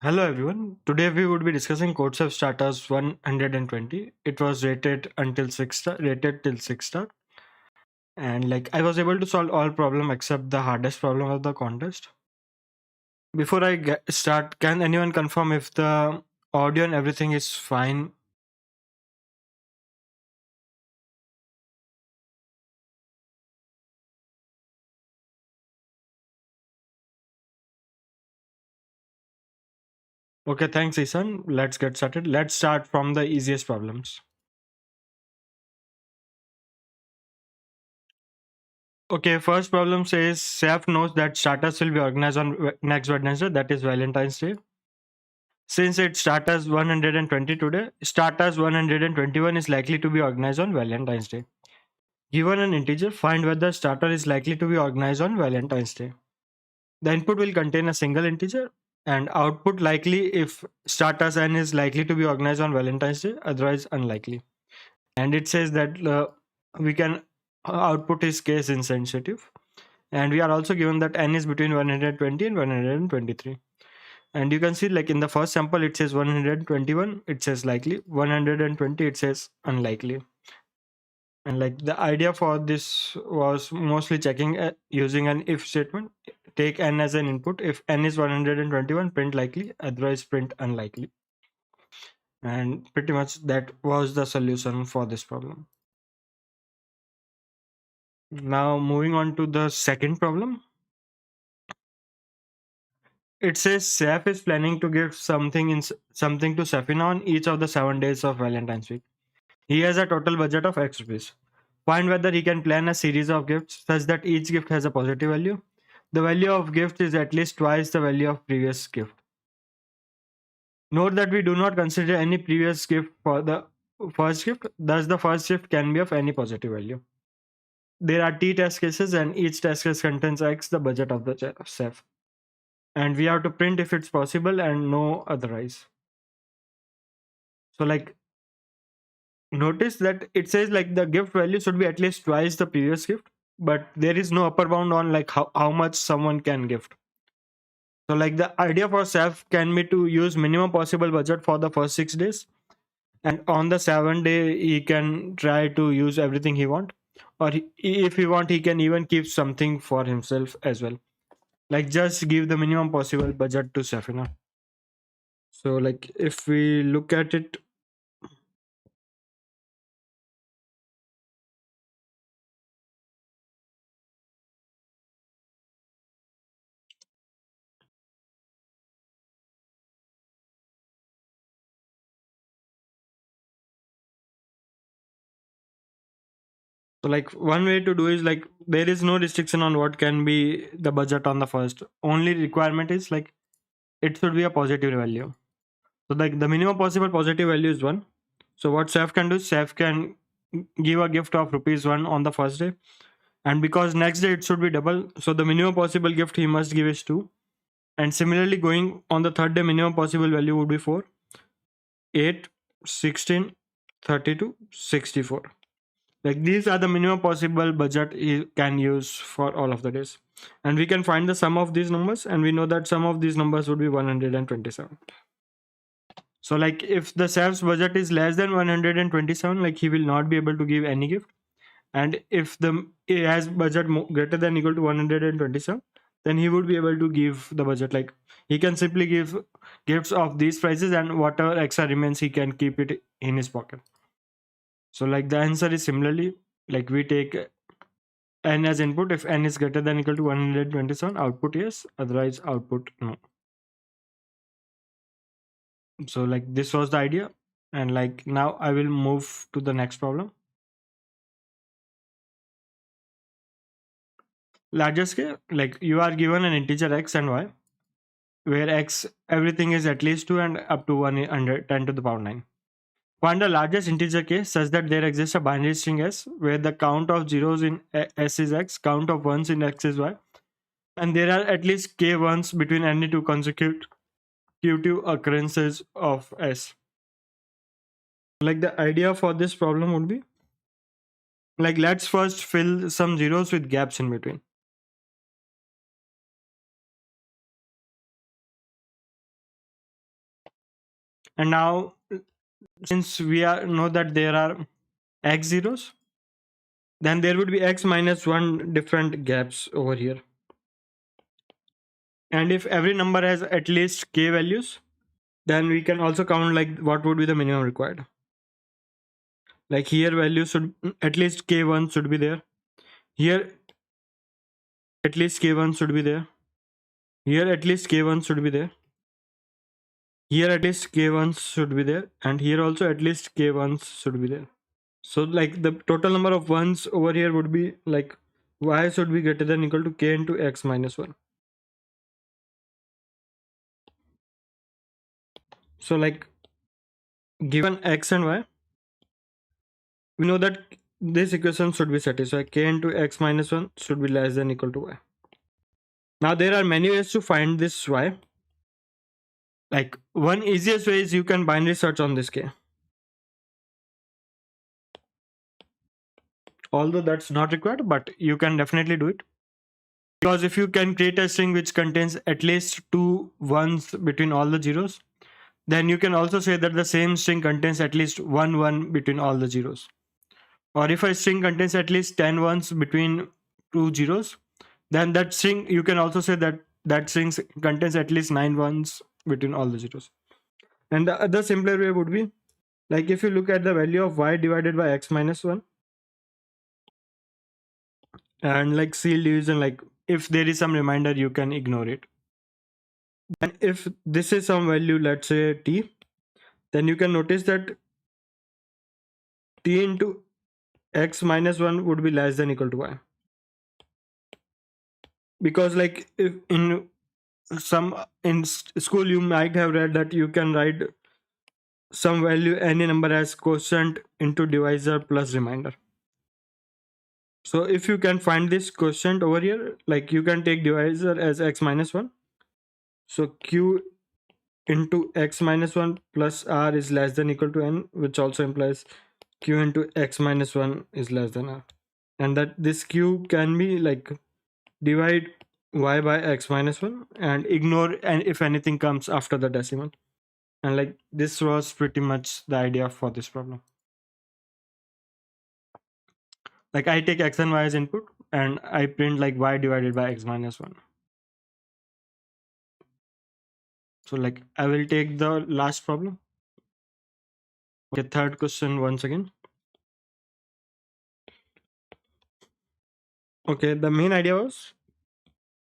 Hello everyone. Today we would be discussing CodeChef Starters 120. It was rated until 6 star, rated till 6 star. And I was able to solve all problem except the hardest problem of the contest. Before start, can anyone confirm if the audio and everything is fine? Okay, thanks Isan. Let's get started. Let's start from the easiest problems. Okay, first problem says Chef knows that starters will be organized on next Wednesday, that is Valentine's Day. Since it starters 120 today, starters 121 is likely to be organized on Valentine's Day. Given an integer, find whether starter is likely to be organized on Valentine's Day. The input will contain a single integer and output likely if starters n is likely to be organized on Valentine's Day, otherwise unlikely. And it says that we can output is case insensitive. And we are also given that n is between 120 and 123. And you can see in the first sample it says 121, it says likely, 120 it says unlikely. And the idea for this was mostly checking using an if statement. Take n as an input. If n is 121, print likely, otherwise print unlikely. And pretty much that was the solution for this problem. Now moving on to the second problem. It says Saf is planning to give something to Safina on each of the 7 days of Valentine's week. He has a total budget of X rupees. Find whether he can plan a series of gifts such that each gift has a positive value. The value of gift is at least twice the value of previous gift. Note that we do not consider any previous gift for the first gift, thus the first gift can be of any positive value. There are T test cases and each test case contains X, the budget of the chef. And we have to print if it's possible and no otherwise. So notice that it says the gift value should be at least twice the previous gift, but there is no upper bound on how much someone can gift. So the idea for chef can be to use minimum possible budget for the first 6 days, and on the 7th day he can try to use everything he want, or if he want he can even keep something for himself as well. Just give the minimum possible budget to Safina. So if we look at it, so one way to do is there is no restriction on what can be the budget on the first. Only requirement is it should be a positive value. So the minimum possible positive value is 1. So what chef can do, chef can give a gift of rupees 1 on the first day, and because next day it should be double, so the minimum possible gift he must give is 2. And similarly going on the third day, minimum possible value would be 4, 8, 16, 32, 64. These are the minimum possible budget he can use for all of the days. And we can find the sum of these numbers, and we know that sum of these numbers would be 127. So if the chef's budget is less than 127, he will not be able to give any gift. And if he has budget greater than equal to 127, then he would be able to give the budget. He can simply give gifts of these prices, and whatever extra remains he can keep it in his pocket. So the answer is similarly, we take n as input. If n is greater than equal to 127, output yes, otherwise output no. So this was the idea, and now I will move to the next problem. Larger scale, you are given an integer x and y, where x everything is at least 2 and up to 110 to the power 9. Find the largest integer case such that there exists a binary string s where the count of zeros in s is x, count of ones in x is y, and there are at least k ones between any two consecutive occurrences of s. The idea for this problem would be let's first fill some zeros with gaps in between. And now, since we know that there are x zeros, then there would be x minus 1 different gaps over here. And if every number has at least k values, then we can also count like what would be the minimum required. Like here value should at least k1 should be there. Here at least k1 should be there. Here at least k1 should be there. Here at least k1 should be there. And here also at least k1 should be there. So like the total number of ones over here would be like y should be greater than equal to k into x minus 1. So like given x and y, we know that this equation should be satisfied. K into x minus 1 should be less than equal to y. Now there are many ways to find this y. Like one easiest way is you can binary search on this k. Although that's not required, but you can definitely do it. Because if you can create a string which contains at least 2 ones between all the zeros, then you can also say that the same string contains at least 1 1 between all the zeros. Or if a string contains at least 10 ones between two zeros, then that string, you can also say that that string contains at least 9 ones between all the zeros. And the other simpler way would be, like if you look at the value of y divided by x minus 1, and like seal division, like if there is some remainder, you can ignore it. And if this is some value, let's say t, then you can notice that t into x minus 1 would be less than equal to y. Because like if in school you might have read that you can write some value any number as quotient into divisor plus remainder. So if you can find this quotient over here, like you can take divisor as x minus 1. So q into x minus 1 plus r is less than equal to n, which also implies q into x minus 1 is less than r. And that this q can be like divide y by x minus 1 and ignore and if anything comes after the decimal. And like this was pretty much the idea for this problem. Like I take x and y as input and I print like y divided by x minus 1. So like I will take the last problem. Okay, third question once again. Okay, the main idea was,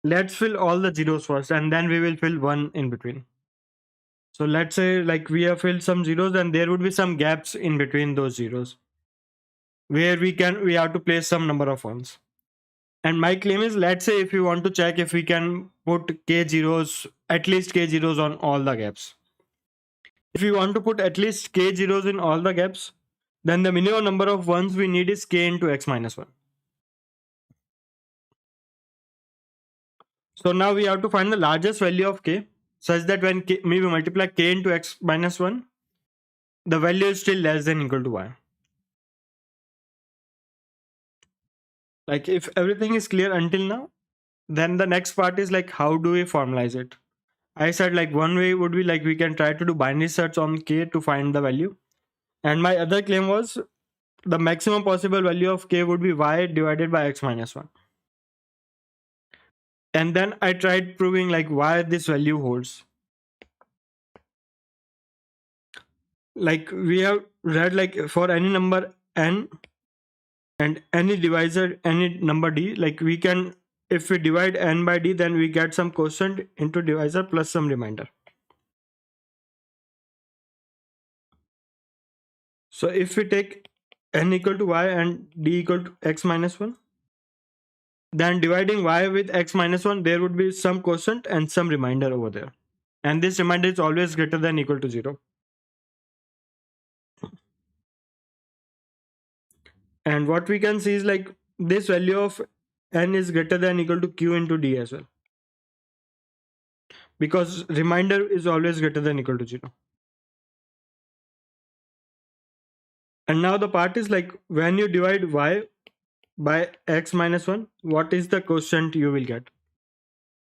let's fill all the zeros first and then we will fill one in between. So let's say like we have filled some zeros and there would be some gaps in between those zeros where we have to place some number of ones. And my claim is, let's say if you want to check if we can put k zeros, at least k zeros on all the gaps. If we want to put at least k zeros in all the gaps, then the minimum number of ones we need is k into x minus 1. So now we have to find the largest value of k such that when we multiply k into x minus 1, the value is still less than equal to y. Like if everything is clear until now, then the next part is like how do we formalize it? I said like one way would be like we can try to do binary search on k to find the value. And my other claim was the maximum possible value of k would be y divided by x minus 1. And then I tried proving like why this value holds. Like we have read like for any number n and any divisor, any number d, like we can, if we divide n by d, then we get some quotient into divisor plus some remainder. So if we take n equal to y and d equal to x minus 1, then dividing y with x minus 1, there would be some quotient and some remainder over there. And this remainder is always greater than equal to 0. And what we can see is like this value of n is greater than equal to q into d as well. Because remainder is always greater than equal to 0. And now the part is like when you divide y by x minus 1, what is the quotient you will get?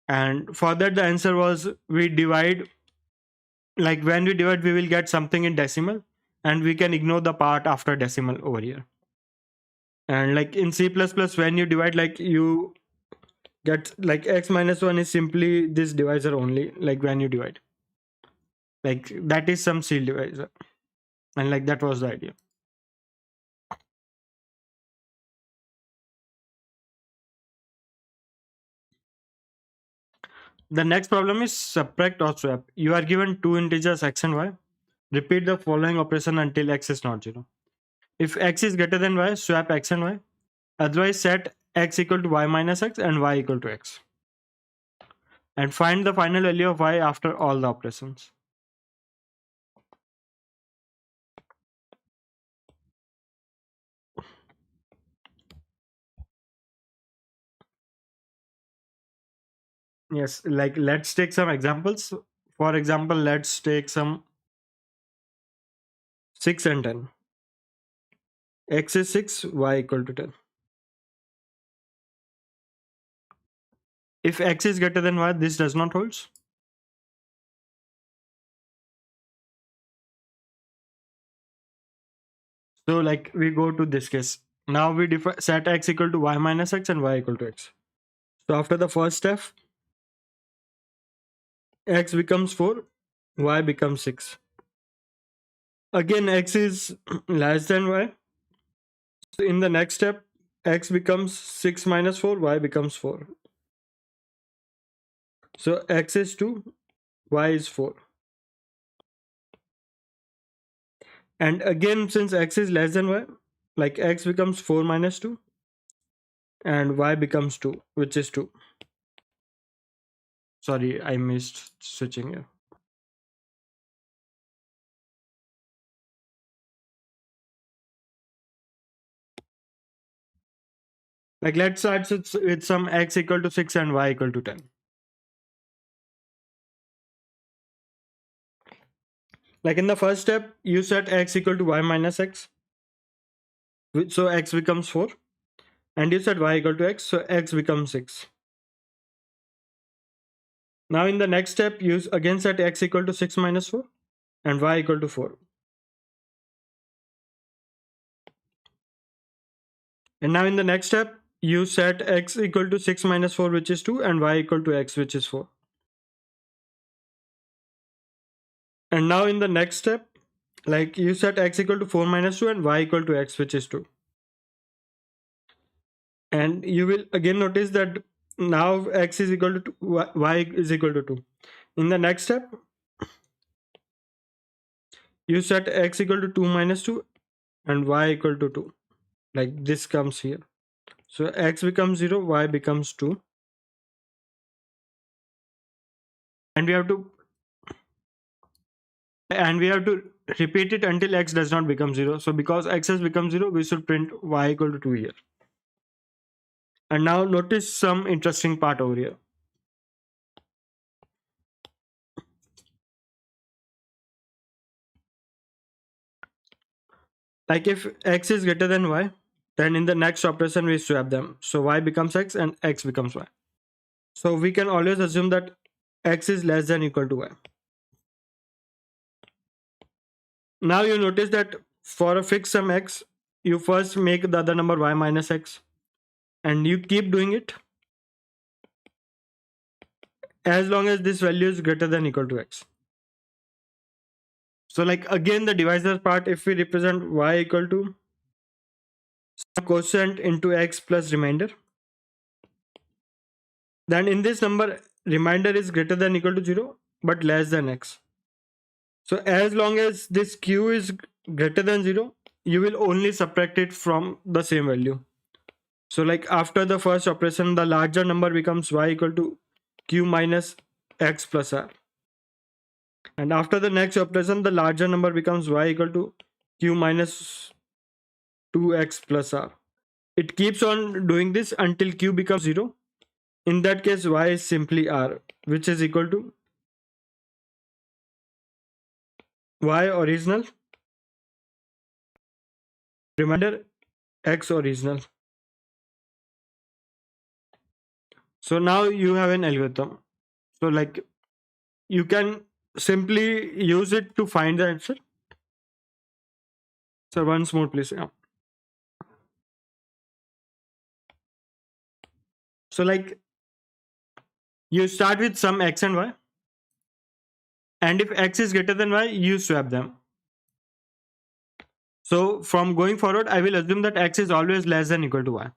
And for that the answer was we divide like when we divide, we will get something in decimal, and we can ignore the part after decimal over here. And like in C++, when you divide, like you get like x minus 1 is simply this divisor only, like when you divide, like that is some seal divisor, and like that was the idea. The next problem is subtract or swap. You are given two integers x and y. Repeat the following operation until x is not 0. If x is greater than y, swap x and y. Otherwise, set x equal to y minus x and y equal to x. And find the final value of y after all the operations. Yes, like let's take some examples. For example, let's take some 6 and 10. X is 6, y equal to 10. If x is greater than y, this does not hold. So like we go to this case. Now we set x equal to y minus x and y equal to x. So after the first step, x becomes 4, y becomes 6. Again, x is less than y. So in the next step, x becomes 6 minus 4, y becomes 4. So x is 2, y is 4. And again, since x is less than y, like x becomes 4 minus 2 and y becomes 2, which is 2. Sorry, I missed switching here. Like let's start with some x equal to 6 and y equal to 10. Like in the first step, you set x equal to y minus x. So x becomes 4. And you set y equal to x, so x becomes 6. Now in the next step, you again set x equal to 6 minus 4 and y equal to 4. And now in the next step, you set x equal to 6 minus 4, which is 2, and y equal to x, which is 4. And now in the next step, like you set x equal to 4 minus 2 and y equal to x, which is 2. And you will again notice that now x is equal to 2, y is equal to 2. In the next step, you set x equal to 2 minus 2 and y equal to 2. Like this comes here. So x becomes 0, y becomes 2. And we have to repeat it until x does not become 0. So because x has become 0, we should print y equal to 2 here. And now notice some interesting part over here. Like if x is greater than y, then in the next operation we swap them. So y becomes x and x becomes y. So we can always assume that x is less than equal to y. Now you notice that for a fixed sum x, you first make the other number y minus x, and you keep doing it as long as this value is greater than equal to x. So like again the divisor part, if we represent y equal to some quotient into x plus remainder, then in this number remainder is greater than equal to 0 but less than x. So as long as this q is greater than 0, you will only subtract it from the same value. So like after the first operation, the larger number becomes y equal to q minus x plus r. And after the next operation, the larger number becomes y equal to q minus 2x plus r. It keeps on doing this until q becomes 0. In that case, y is simply r, which is equal to y original remainder x original. So now you have an algorithm. So like you can simply use it to find the answer. So once more, please. Yeah. So like you start with some x and y, and if x is greater than y, you swap them. So from going forward, I will assume that x is always less than equal to y,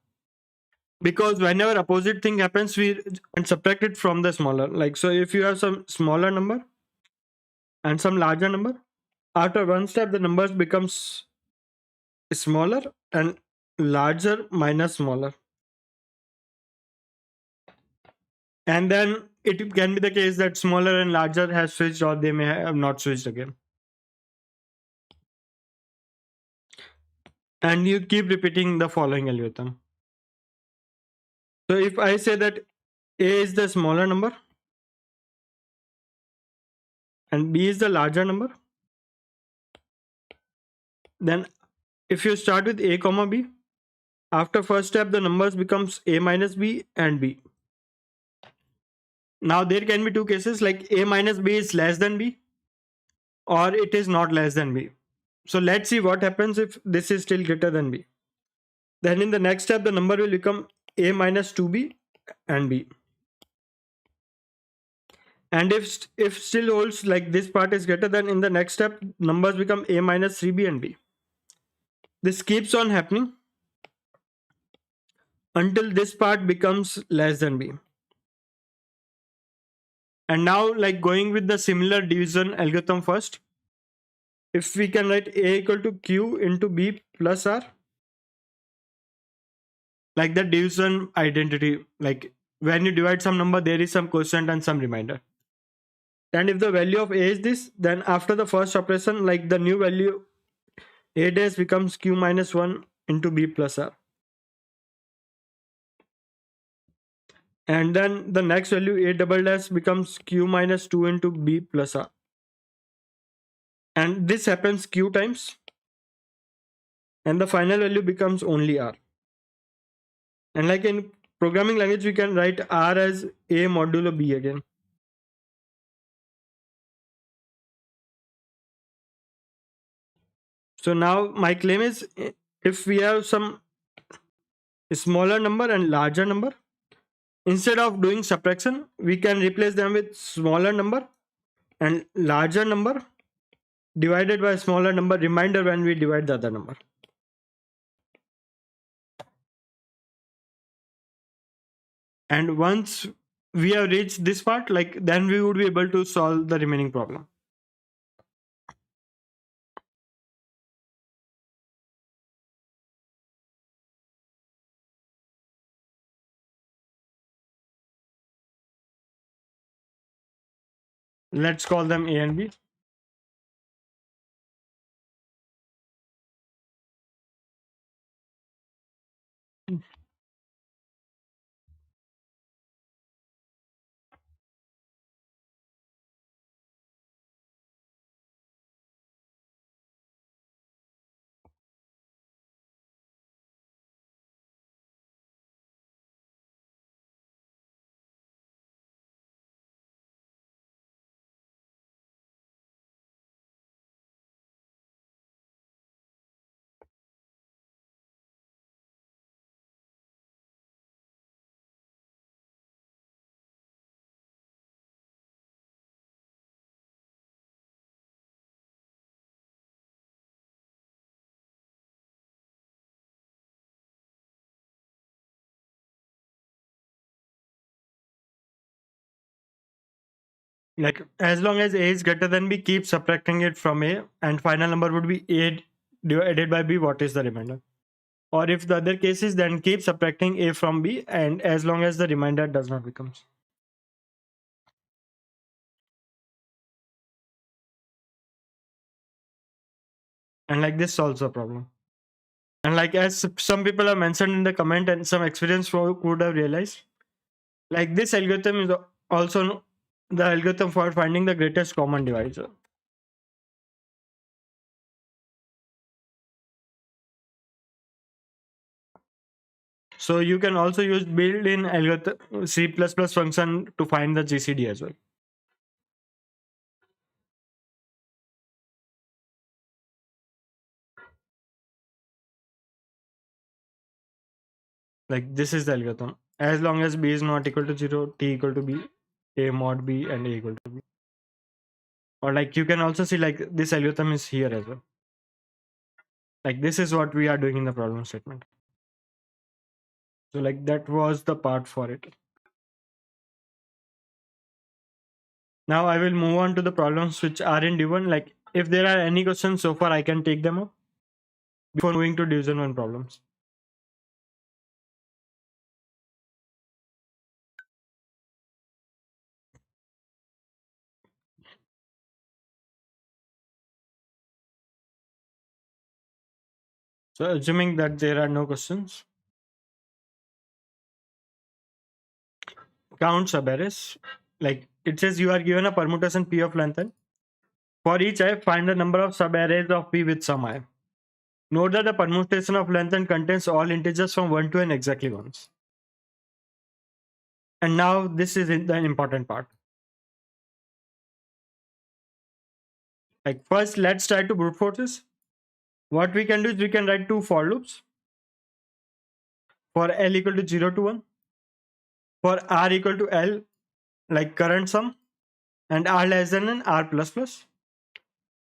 because whenever opposite thing happens, we and subtract it from the smaller. Like, so if you have some smaller number and some larger number, after one step the numbers becomes smaller and larger minus smaller, and then it can be the case that smaller and larger has switched, or they may have not switched again, and you keep repeating the following algorithm. So if I say that a is the smaller number and b is the larger number, then if you start with a comma b, after first step the numbers becomes a minus b and b. Now there can be two cases, like a minus b is less than b or it is not less than b. So let's see what happens if this is still greater than b. Then in the next step the number will become a minus 2b and b. And if still holds like this part is greater, then in the next step numbers become a minus 3b and b. This keeps on happening until this part becomes less than b. And now, like going with the similar division algorithm first, if we can write a equal to q into b plus r, like the division identity, like when you divide some number there is some quotient and some remainder, and if the value of a is this, then after the first operation, like the new value a dash becomes q minus 1 into b plus r, and then the next value a double dash becomes q minus 2 into b plus r, and this happens q times, and the final value becomes only r. And like in programming language, we can write r as a modulo b again. So now my claim is, if we have some smaller number and larger number, instead of doing subtraction, we can replace them with smaller number and larger number divided by smaller number remainder when we divide the other number. And once we have reached this part, like then we would be able to solve the remaining problem. Let's call them a and b. Like as long as a is greater than b, keep subtracting it from a, and final number would be a divided by b, what is the remainder. Or if the other case is, then keep subtracting a from b, and as long as the remainder does not becomes. And like this solves the problem. And like as some people have mentioned in the comment and some experienced folk would have realized, like this algorithm is also the algorithm for finding the greatest common divisor. So you can also use built-in algorithm C++ function to find the GCD as well. Like this is the algorithm. As long as b is not equal to 0, t equal to b, a mod b, and a equal to b. Or like you can also see like this algorithm is here as well. Like this is what we are doing in the problem statement. So like that was the part for it. Now I will move on to the problems which are in D1. Like if there are any questions so far, I can take them up before moving to division 1 problems. So assuming that there are no questions, count subarrays. Like it says you are given a permutation P of length n. For each I, find the number of subarrays of P with some I. Note that the permutation of length n contains all integers from 1 to n exactly once. And now this is the important part. Like first, let's try to brute force this. What we can do is we can write two for loops for L equal to 0 to 1, for R equal to L, like current sum, and R less than n, R plus plus.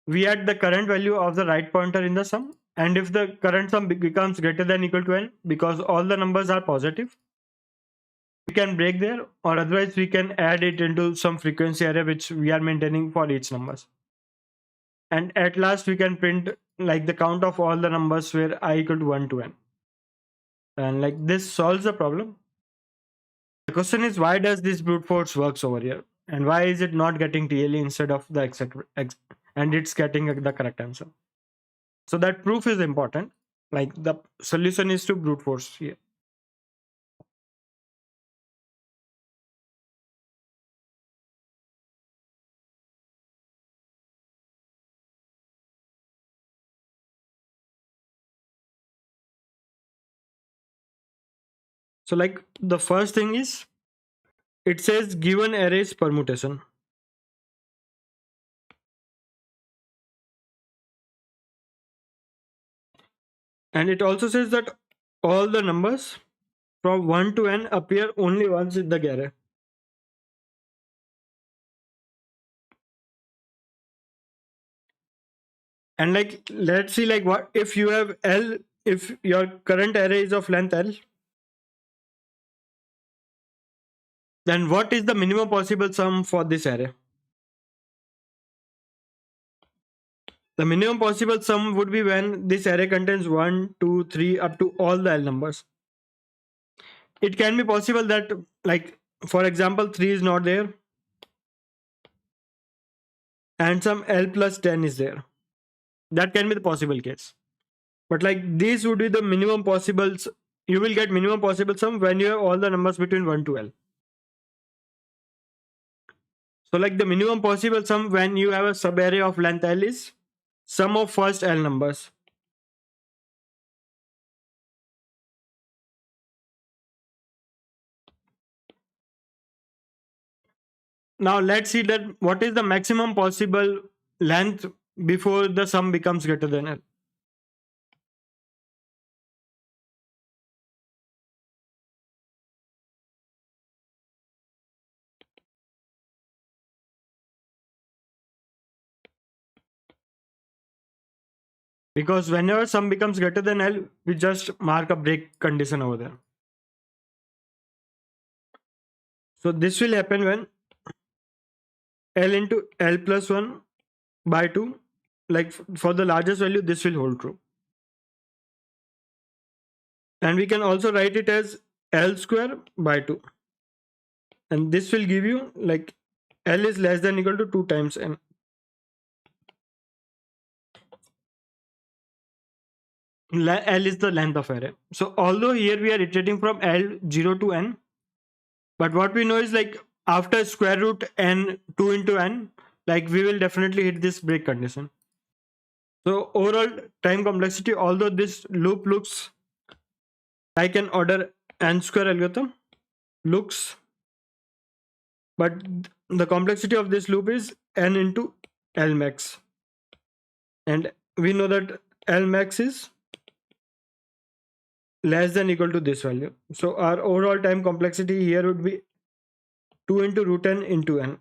We add the current value of the right pointer in the sum, and if the current sum becomes greater than equal to n, because all the numbers are positive, we can break there, or otherwise we can add it into some frequency array which we are maintaining for each numbers. And at last we can print like the count of all the numbers where I equal to 1 to n. And like this solves the problem. The question is, why does this brute force works over here? And why is it not getting TLE instead of the and it's getting the correct answer? So that proof is important. Like the solution is to brute force here. So like the first thing is, it says given arrays permutation. And it also says that all the numbers from 1 to n appear only once in the array. And like let's see like what if you have L, if your current array is of length L, then what is the minimum possible sum for this array? The minimum possible sum would be when this array contains 1, 2, 3 up to all the L numbers. It can be possible that like for example 3 is not there and some L plus 10 is there. That can be the possible case. But like this would be the minimum possible, you will get minimum possible sum when you have all the numbers between 1 to L. So like the minimum possible sum when you have a subarray of length L is sum of first L numbers. Now let's see that what is the maximum possible length before the sum becomes greater than L. Because whenever sum becomes greater than L, we just mark a break condition over there. So this will happen when L into L plus 1 by 2, like for the largest value, this will hold true. And we can also write it as L square by 2. And this will give you like L is less than equal to 2 times N. L is the length of array. So although here we are iterating from L0 to N, but what we know is like after square root N 2 into N, like we will definitely hit this break condition. So overall time complexity, although this loop looks like an order n square algorithm, looks, but the complexity of this loop is n into L max. And we know that L max is less than equal to this value. So our overall time complexity here would be 2 into root n into n.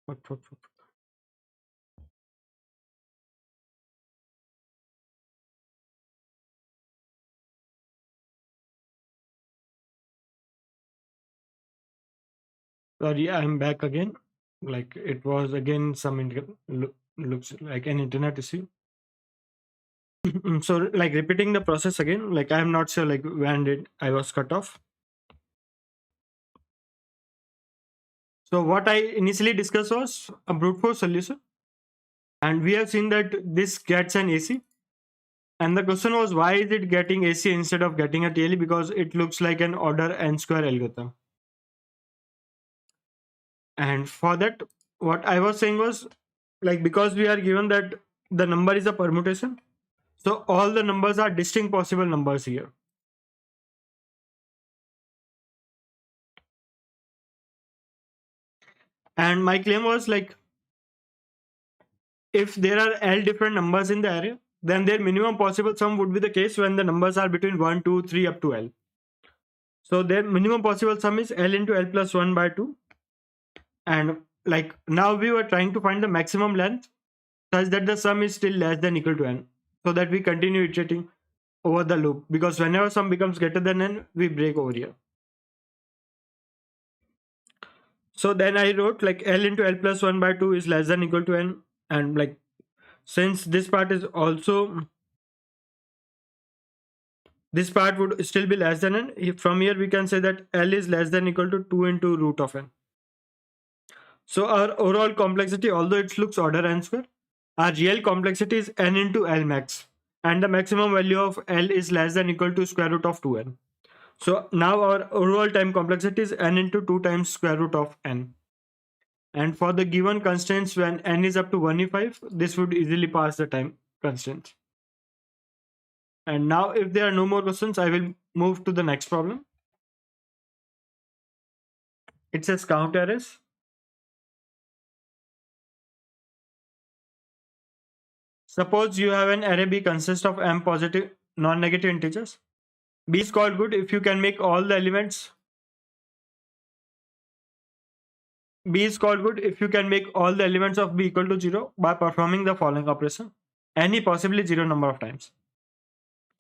What? Sorry, I'm back again. Like it was again some looks like an internet issue. So like repeating the process again, like I'm not sure like when did I was cut off. So what I initially discussed was a brute force solution, and we have seen that this gets an AC. And the question was, why is it getting AC instead of getting a TLE? Because it looks like an order n square algorithm. And for that, what I was saying was, like, because we are given that the number is a permutation, so all the numbers are distinct possible numbers here. And my claim was like, if there are L different numbers in the array, then their minimum possible sum would be the case when the numbers are between 1, 2, 3 up to L. So their minimum possible sum is L into L plus 1 by 2. And like now we were trying to find the maximum length such that the sum is still less than equal to n, so that we continue iterating over the loop, because whenever sum becomes greater than n, we break over here. So then I wrote like L into L plus 1 by 2 is less than equal to n, and like since this part is also, this part would still be less than n, from here we can say that L is less than equal to 2 into root of n. So our overall complexity, although it looks order n square, our real complexity is n into L max, and the maximum value of L is less than equal to square root of 2n. So now our overall time complexity is n into 2 times square root of n. And for the given constraints when n is up to 1e5, this would easily pass the time constraints. And now if there are no more questions, I will move to the next problem. It says count arrays. Suppose you have an array B consists of m positive non-negative integers. B is called good if you can make all the elements. B is called good if you can make all the elements of B equal to 0 by performing the following operation any possibly 0 number of times.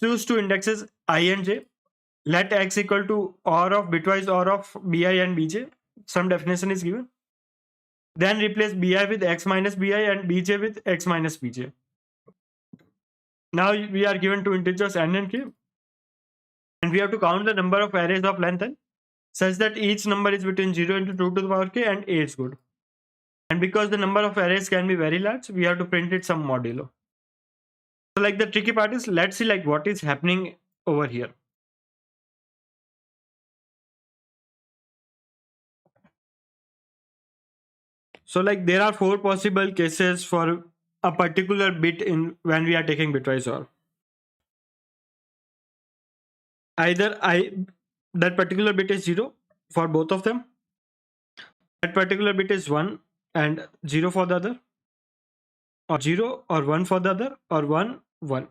Choose two indexes I and j. Let x equal to OR of bitwise OR of bi and bj. Some definition is given. Then replace bi with x minus bi and bj with x minus bj. Now we are given two integers n and k, and we have to count the number of arrays of length n such that each number is between 0 into 2 to the power k and a is good. And because the number of arrays can be very large, we have to print it some modulo. So like the tricky part is, let's see like what is happening over here. So like there are four possible cases for a particular bit in when we are taking bitwise OR. Either that particular bit is 0 for both of them, that particular bit is 1 and 0 for the other, or 0 or 1 for the other, or 1 1.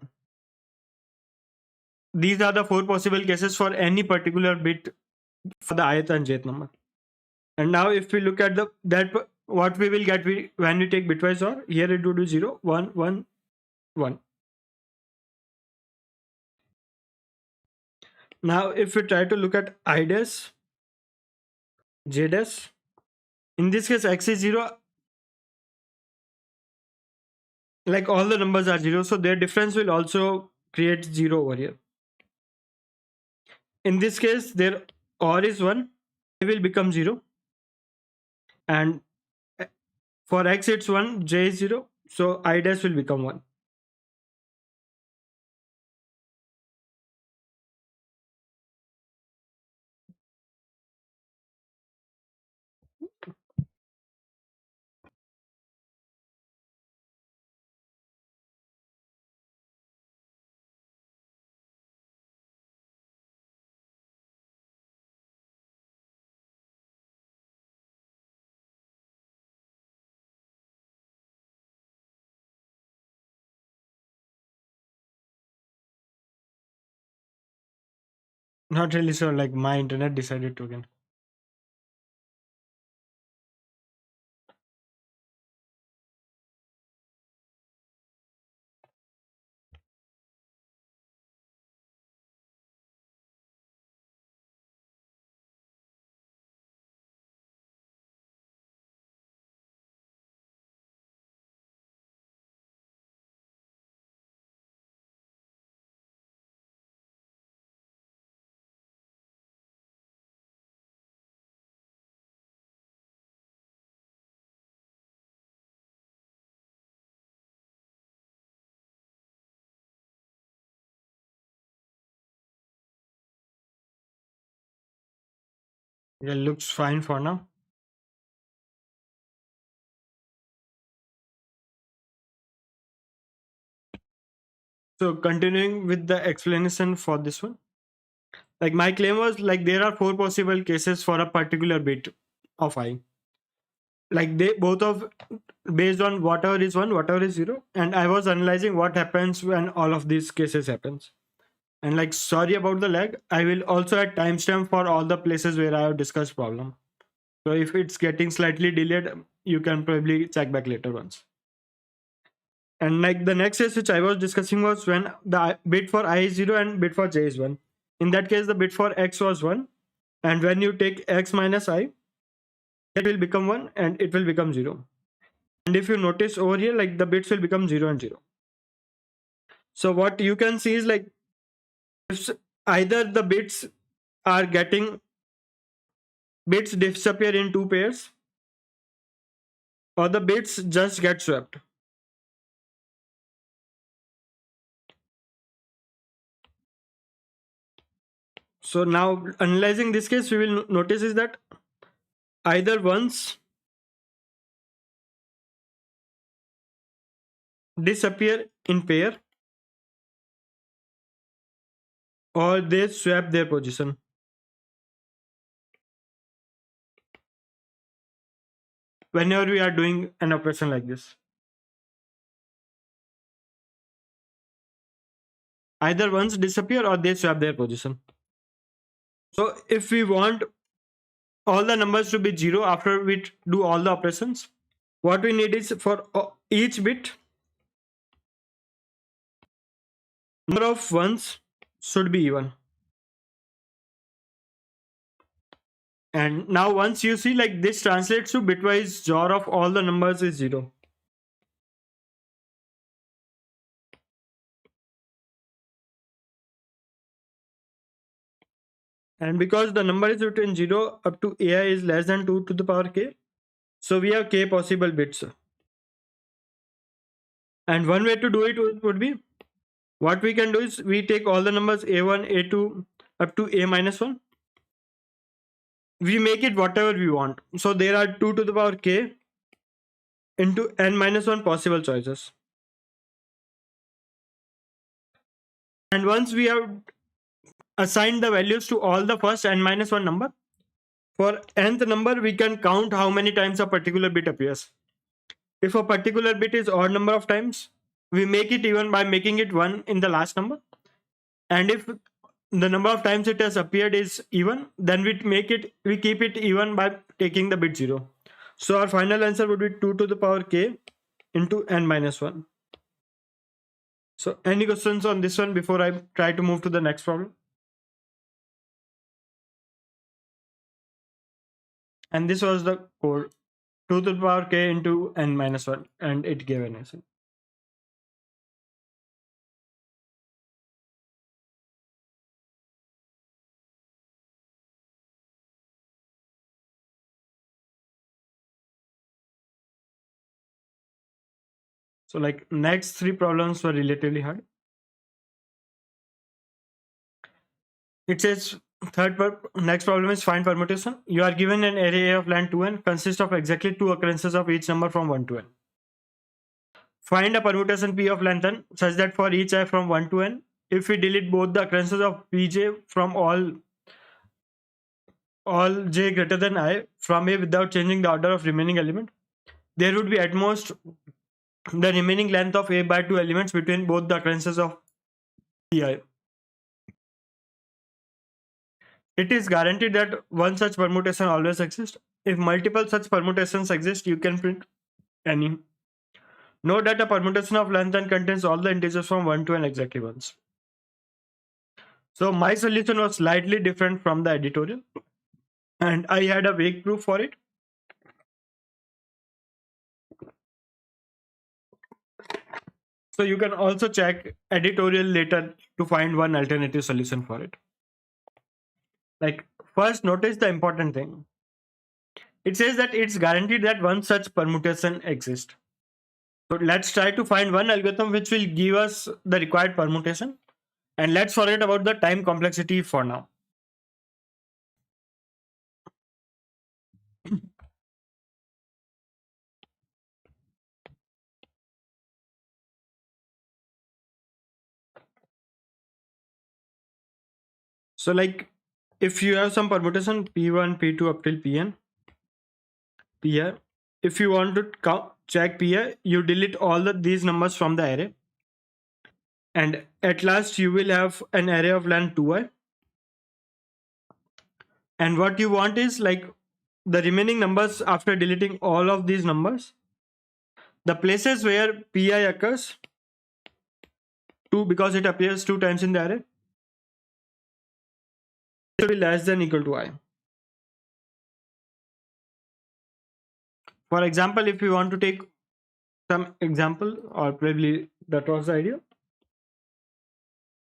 These are the four possible cases for any particular bit for the ith and jth number. And now if we look at what we will get when we take bitwise OR, here it would be 0 1 1 1. Now if we try to look at I dash, j dash, in this case x is 0, like all the numbers are 0, so their difference will also create 0 over here. In this case their OR is 1, I will become 0, and for x it's 1, j is 0, so I dash will become 1. Not really sure. Like my internet decided to again. Yeah, looks fine for now. So continuing with the explanation for this one. Like my claim was like there are four possible cases for a particular bit of I. Like they both of based on whatever is one, whatever is zero, and I was analyzing what happens when all of these cases happens. And like sorry about the lag. I will also add timestamp for all the places where I have discussed problem. So if it's getting slightly delayed, you can probably check back later once. And like the next case which I was discussing was when the bit for I is 0 and bit for j is 1. In that case, the bit for x was 1. And when you take x minus I, it will become 1 and it will become 0. And if you notice over here, like the bits will become 0 and 0. So what you can see is like if either the bits are getting bits disappear in two pairs or the bits just get swapped. So now analyzing this case, we will notice is that either ones disappear in pair or they swap their position. Whenever we are doing an operation like this, either ones disappear or they swap their position. So if we want all the numbers to be 0 after we do all the operations, what we need is for each bit, number of ones should be even. And now once you see like this translates to bitwise JOR of all the numbers is 0. And because the number is between 0 up to ai is less than 2 to the power k, so we have k possible bits. And one way to do it would be, what we can do is we take all the numbers a1, a2 up to a minus 1. We make it whatever we want. So there are 2 to the power k into n minus 1 possible choices. And once we have assigned the values to all the first n minus 1 number, for nth number we can count how many times a particular bit appears. If a particular bit is odd number of times, we make it even by making it 1 in the last number. And if the number of times it has appeared is even, then we keep it even by taking the bit 0. So our final answer would be 2 to the power k into n minus 1. So any questions on this one before I try to move to the next problem? And this was the code, 2 to the power k into n minus 1, and it gave an answer. So like next three problems were relatively hard. It says next problem is find permutation. You are given an array of length 2n consists of exactly two occurrences of each number from 1 to n. Find a permutation p of length n such that for each I from 1 to n, if we delete both the occurrences of pj from all j greater than I from a without changing the order of remaining element, there would be at most the remaining length of a by 2 elements between both the occurrences of pi. It is guaranteed that one such permutation always exists. If multiple such permutations exist, you can print any. Note that a permutation of Valentine contains all the integers from 1 to n exactly once. So my solution was slightly different from the editorial, and I had a vague proof for it. So you can also check editorial later to find one alternative solution for it. Like, first, notice the important thing. It says that it's guaranteed that one such permutation exists. So let's try to find one algorithm which will give us the required permutation. And let's forget about the time complexity for now. So like, if you have some permutation P1, P2 up till Pn, here, if you want to check here, you delete all these numbers from the array. And at last you will have an array of length 2i. And what you want is like the remaining numbers after deleting all of these numbers, the places where pi occurs, 2 because it appears 2 times in the array, should be less than equal to I. For example, if you want to take some example, or probably that was the idea.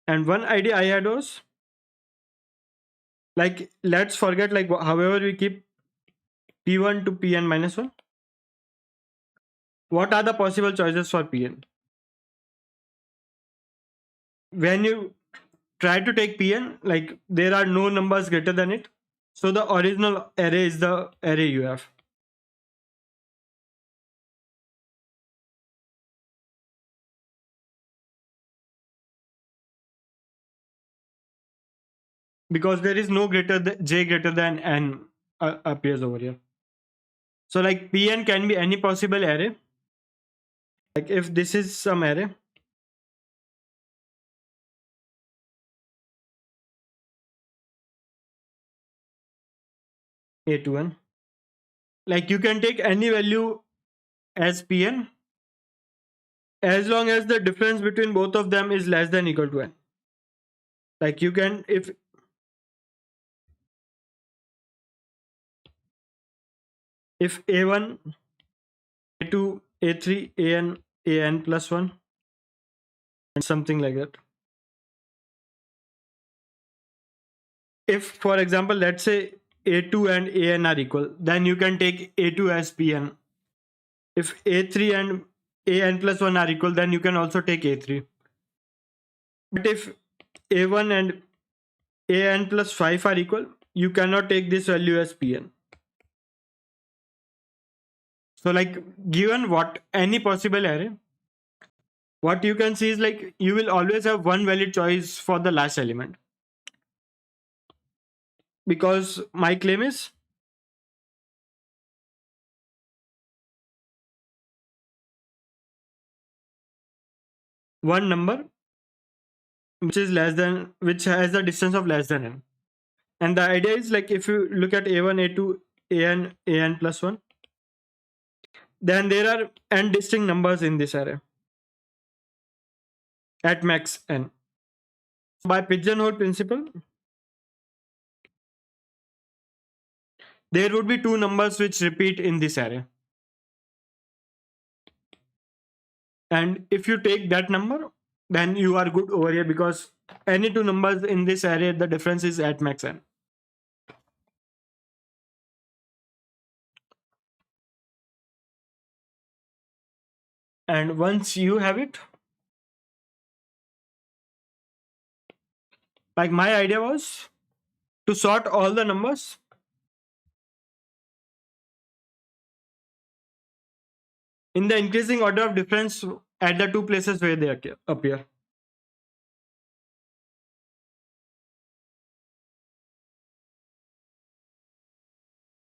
And one idea I had was like, let's forget like however we keep P1 to Pn minus 1. What are the possible choices for Pn? When you try to take Pn, like there are no numbers greater than it. So the original array is the array you have. Because there is no j greater than n appears over here. So like Pn can be any possible array. Like if this is some array, a to n, like you can take any value as Pn as long as the difference between both of them is less than equal to n. Like you can, if a1, a2, a3, an plus 1, and something like that. If for example, let's say a2 and an are equal, then you can take a2 as Pn. If a3 and an plus 1 are equal, then you can also take a3. But if a1 and an plus 5 are equal, you cannot take this value as Pn. So like, given what any possible array, what you can see is like you will always have one valid choice for the last element. Because my claim is one number which is less than, which has the distance of less than n. And the idea is like, if you look at a1, a2, an plus 1, then there are n distinct numbers in this array at max n. By pigeonhole principle, there would be two numbers which repeat in this array. And if you take that number, then you are good over here, because any two numbers in this array, the difference is at max n. And once you have it, like my idea was to sort all the numbers in the increasing order of difference at the two places where they appear.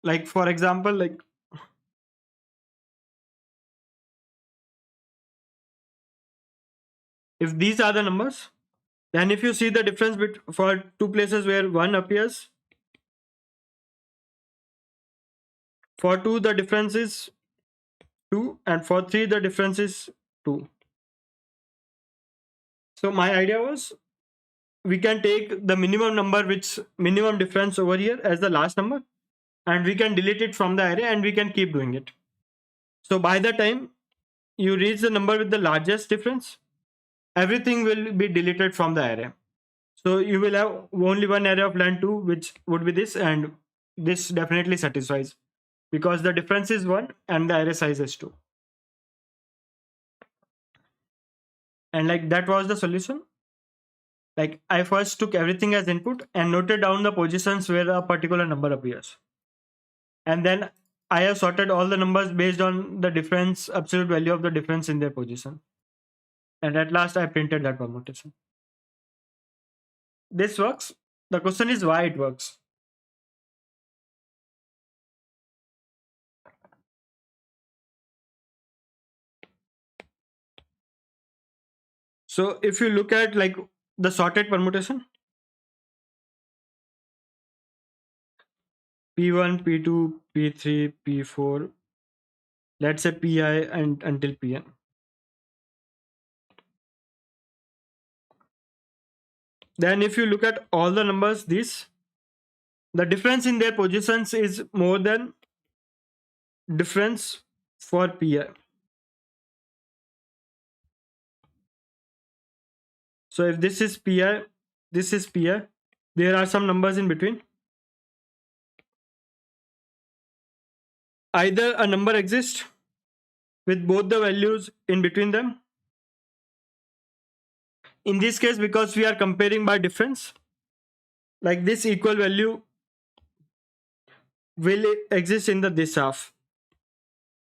Like for example, like if these are the numbers, then if you see the difference for two places where one appears, For 2 the difference is 2, and for 3 the difference is 2. So my idea was, we can take the minimum number, which minimum difference over here, as the last number, and we can delete it from the array, and we can keep doing it. So by the time you reach the number with the largest difference, everything will be deleted from the array. So you will have only one array of len 2, which would be this, and this definitely satisfies because the difference is 1 and the array size is 2. And like that was the solution. Like I first took everything as input and noted down the positions where a particular number appears. And then I have sorted all the numbers based on the difference, absolute value of the difference in their position. And at last I printed that permutation. This works. The question is why it works. So if you look at like the sorted permutation, P1, P2, P3, P4, let's say Pi and until Pn. Then if you look at all the numbers, the difference in their positions is more than difference for Pi. So if this is Pi, this is Pi, there are some numbers in between. Either a number exists with both the values in between them. In this case, because we are comparing by difference, like this equal value will exist in the this half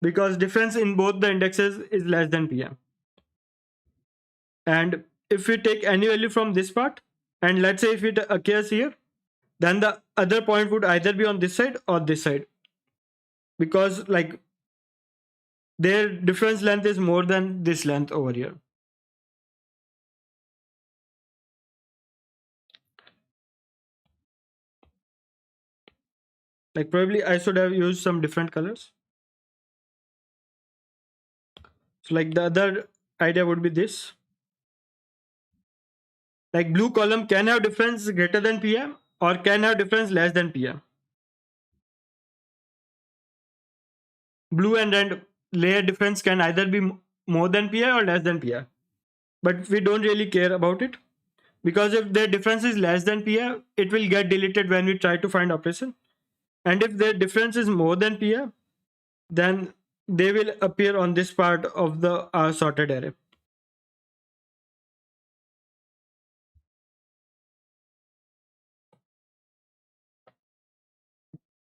because difference in both the indexes is less than Pi. And if we take any value from this part, and let's say if it occurs here, then the other point would either be on this side or this side, because like their difference length is more than this length over here. Like probably I should have used some different colors. So like the other idea would be this. Like blue column can have difference greater than Pi or can have difference less than Pi. Blue and red layer difference can either be more than Pi or less than Pi. But we don't really care about it, because if their difference is less than Pi, it will get deleted when we try to find operation. And if their difference is more than Pi, then they will appear on this part of the sorted array.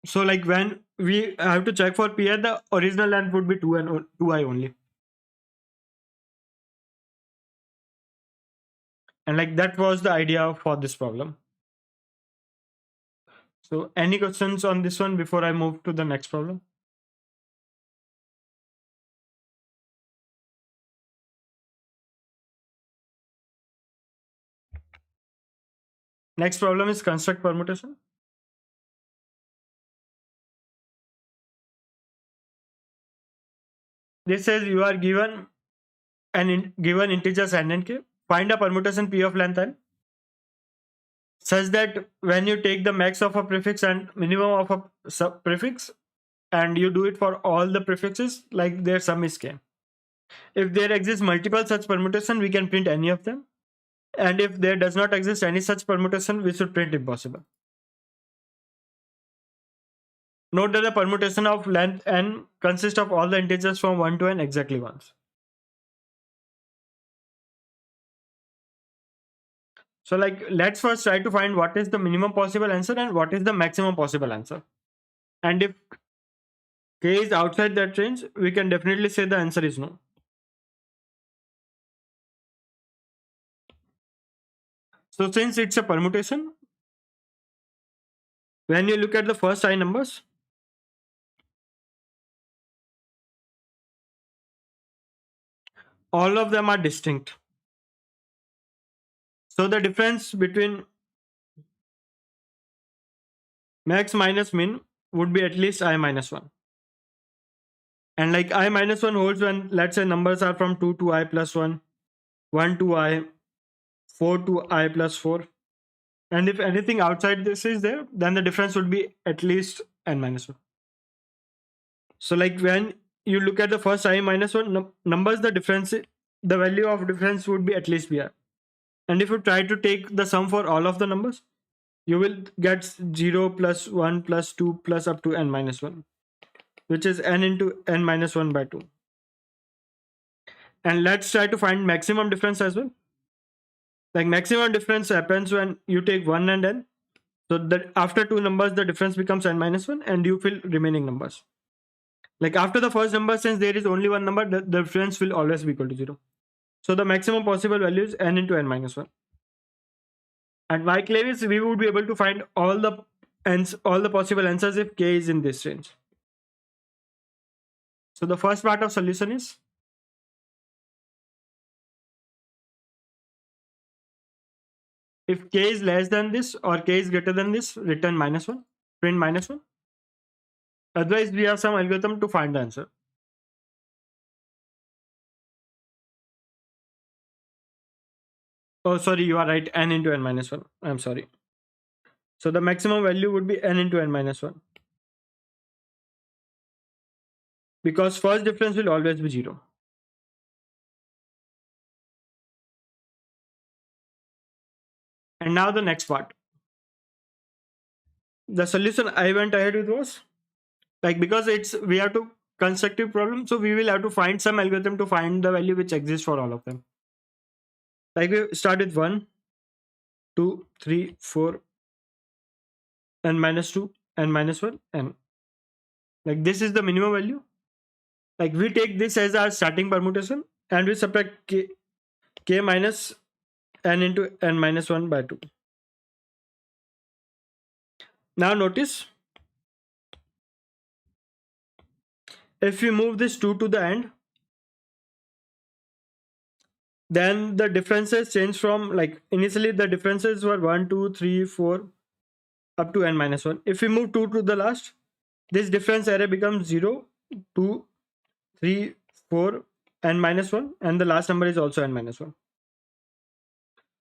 So like when we have to check for Pi, the original length would be 2 and 2i only. And like that was the idea for this problem. So any questions on this one before I move to the next problem? Next problem is construct permutation. This says you are given given integers n and k. Find a permutation p of length n such that when you take the max of a prefix and minimum of a sub prefix, and you do it for all the prefixes, like their sum is k. If there exists multiple such permutation, we can print any of them. And if there does not exist any such permutation, we should print impossible. Note that the permutation of length n consists of all the integers from 1 to n exactly once. So like let's first try to find what is the minimum possible answer and what is the maximum possible answer. And if k is outside that range, we can definitely say the answer is no. So since it's a permutation, when you look at the first I numbers, all of them are distinct. So the difference between max minus min would be at least I minus 1. And like I minus 1 holds when, let's say, numbers are from 2 to I plus 1, 1 to I, 4 to I plus 4. And if anything outside this is there, then the difference would be at least n minus 1. So like when you look at the first I minus 1 numbers, the difference, the value of difference would be at least br. And if you try to take the sum for all of the numbers, you will get 0 plus 1 plus 2 plus up to n minus 1, which is n into n minus 1 by 2. And let's try to find maximum difference as well. Like maximum difference happens when you take 1 and n. So that after two numbers, the difference becomes n minus 1 and you fill remaining numbers. Like after the first number, since there is only one number, the difference will always be equal to 0. So the maximum possible value is n into n minus 1. And my claim is we would be able to find all the possible answers if k is in this range. So the first part of solution is if k is less than this or k is greater than this, return minus 1, print minus 1. Otherwise, we have some algorithm to find the answer. Oh, sorry, you are right. N into n minus 1. I'm sorry. So the maximum value would be n into n minus 1. Because first difference will always be 0. And now the next part. The solution I went ahead with was like, because we have to constructive problem, so we will have to find some algorithm to find the value which exists for all of them. Like we start with 1, 2, 3, 4, n minus 2, n minus 1, n. Like this is the minimum value. Like we take this as our starting permutation and we subtract k minus n into n minus 1 by 2. Now notice, if we move this 2 to the end, then the differences change from, like initially the differences were 1, 2, 3, 4 up to n minus 1. If we move 2 to the last, this difference array becomes 0, 2, 3, 4, n minus 1, and the last number is also n minus 1.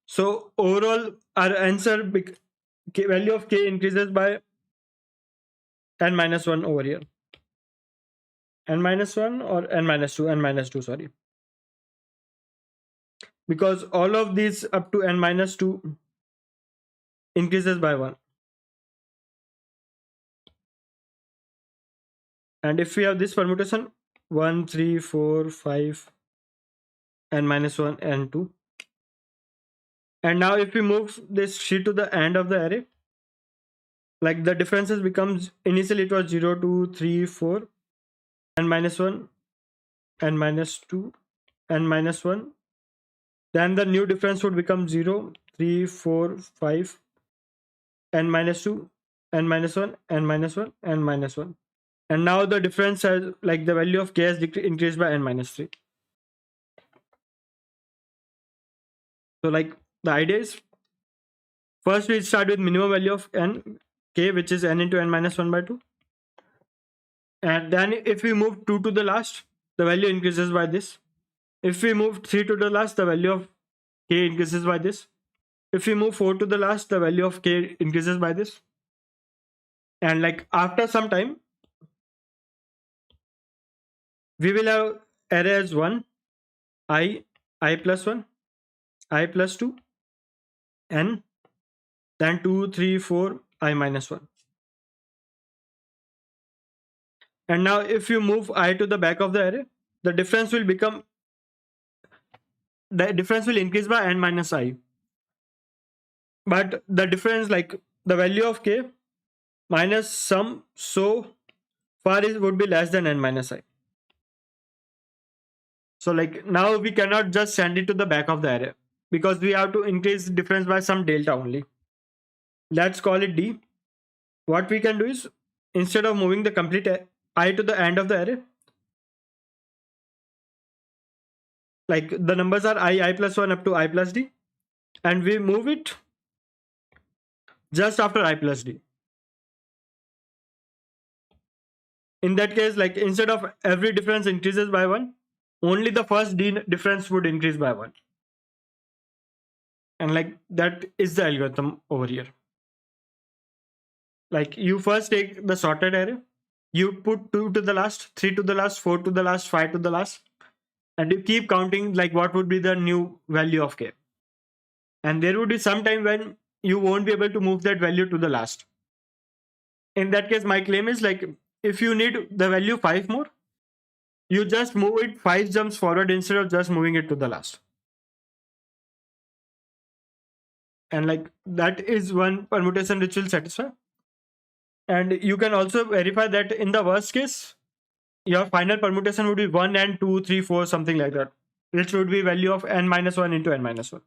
So overall our answer value of k increases by n minus 1 over here. N minus 1 or n minus 2, n minus 2, sorry. Because all of these up to n minus 2 increases by 1. And if we have this permutation 1, 3, 4, 5, n minus 1, n 2. And now if we move this sheet to the end of the array, like the differences becomes, initially it was 0, 2, 3, 4, n minus 1, n minus 2, n minus 1. Then the new difference would become 0, 3, 4, 5, n minus 2, n minus 1, n minus 1, n minus 1. And now the difference has, like the value of k has increased by n minus 3. So like the idea is, first we start with minimum value of k, which is n into n minus 1 by 2. And then if we move 2 to the last, the value increases by this. If we move 3 to the last, the value of k increases by this. If we move 4 to the last, the value of k increases by this. And like after some time, we will have array as 1, I plus 1, I plus 2, n, then 2, 3, 4, I minus 1. And now if you move I to the back of the array, the difference will increase by n minus I. But the difference, like the value of k minus sum so far would be less than n minus I. So like now we cannot just send it to the back of the array because we have to increase difference by some delta only. Let's call it d. What we can do is, instead of moving the complete I to the end of the array, like the numbers are I plus 1 up to I plus d, and we move it just after I plus d. In that case, like instead of every difference increases by 1, only the first difference would increase by 1. And like that is the algorithm over here. Like you first take the sorted array, you put 2 to the last, 3 to the last, 4 to the last, 5 to the last, and you keep counting like what would be the new value of k. And there would be some time when you won't be able to move that value to the last. In that case, my claim is like if you need the value 5 more, you just move it 5 jumps forward instead of just moving it to the last. And like that is one permutation which will satisfy. And you can also verify that in the worst case, your final permutation would be 1 and 2, 3, 4, something like that, which would be value of n minus 1 into n minus 1.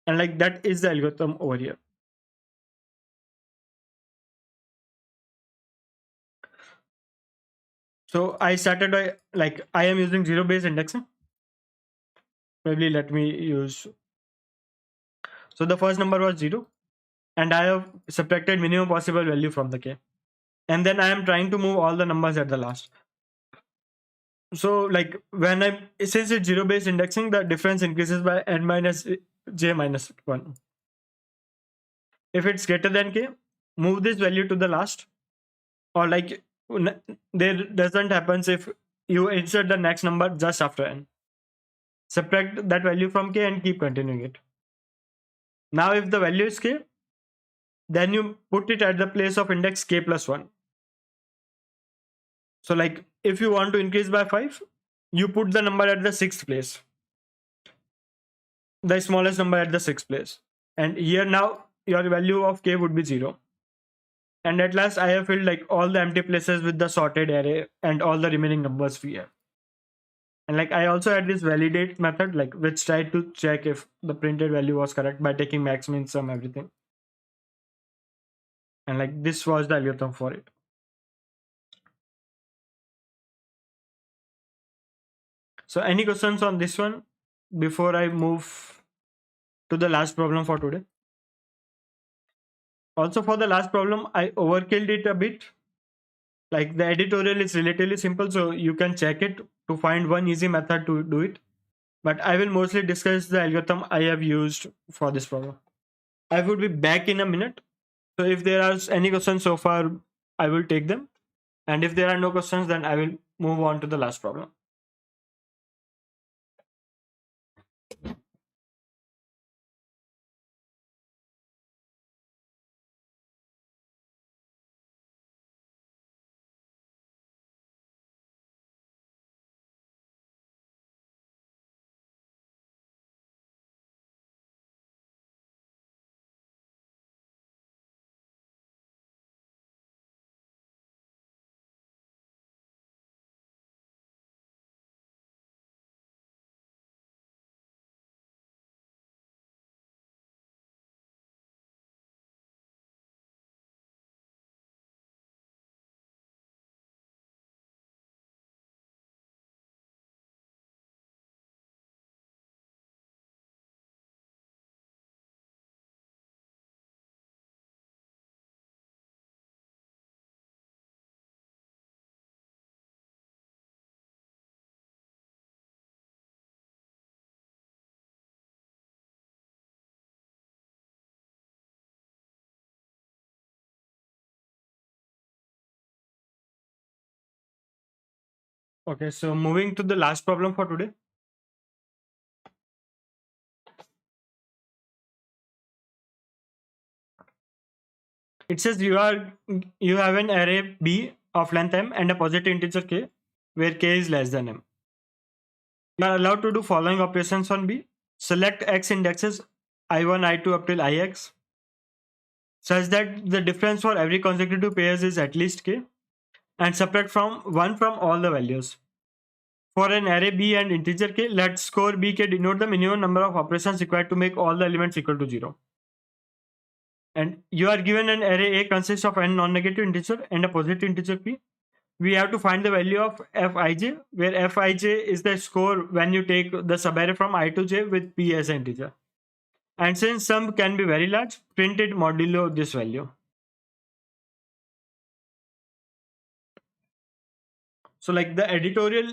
And like that is the algorithm over here. So I started by like I am using zero based indexing. Probably let me use. So the first number was 0, and I have subtracted minimum possible value from the k. And then I am trying to move all the numbers at the last. So like when I'm since it's zero based indexing, the difference increases by n minus j minus 1. If it's greater than k, move this value to the last, or like there doesn't happens if you insert the next number just after n. Subtract that value from k and keep continuing it. Now if the value is k, then you put it at the place of index k plus 1. So like if you want to increase by 5, you put the number at the 6th place, the smallest number at the 6th place, and here now your value of k would be 0. And at last I have filled like all the empty places with the sorted array and all the remaining numbers we have. And like I also had this validate method, like which tried to check if the printed value was correct by taking max, min, sum, everything. And like this was the algorithm for it. So any questions on this one before I move to the last problem for today? Also for the last problem, I overkilled it a bit. Like the editorial is relatively simple, so you can check it to find one easy method to do it. But I will mostly discuss the algorithm I have used for this problem. I would be back in a minute. So if there are any questions so far, I will take them. And if there are no questions, then I will move on to the last problem. Okay, so moving to the last problem for today. It says you have an array B of length m and a positive integer k, where k is less than m. You are allowed to do following operations on B. Select x indexes I1, I2 up till ix, such that the difference for every consecutive pairs is at least k, and subtract from 1 from all the values. For an array B and integer k, let score bk denote the minimum number of operations required to make all the elements equal to 0. And you are given an array A consists of n non-negative integer and a positive integer p. We have to find the value of fij, where fij is the score when you take the subarray from I to j with p as an integer. And since sum can be very large, print it modulo this value. So like the editorial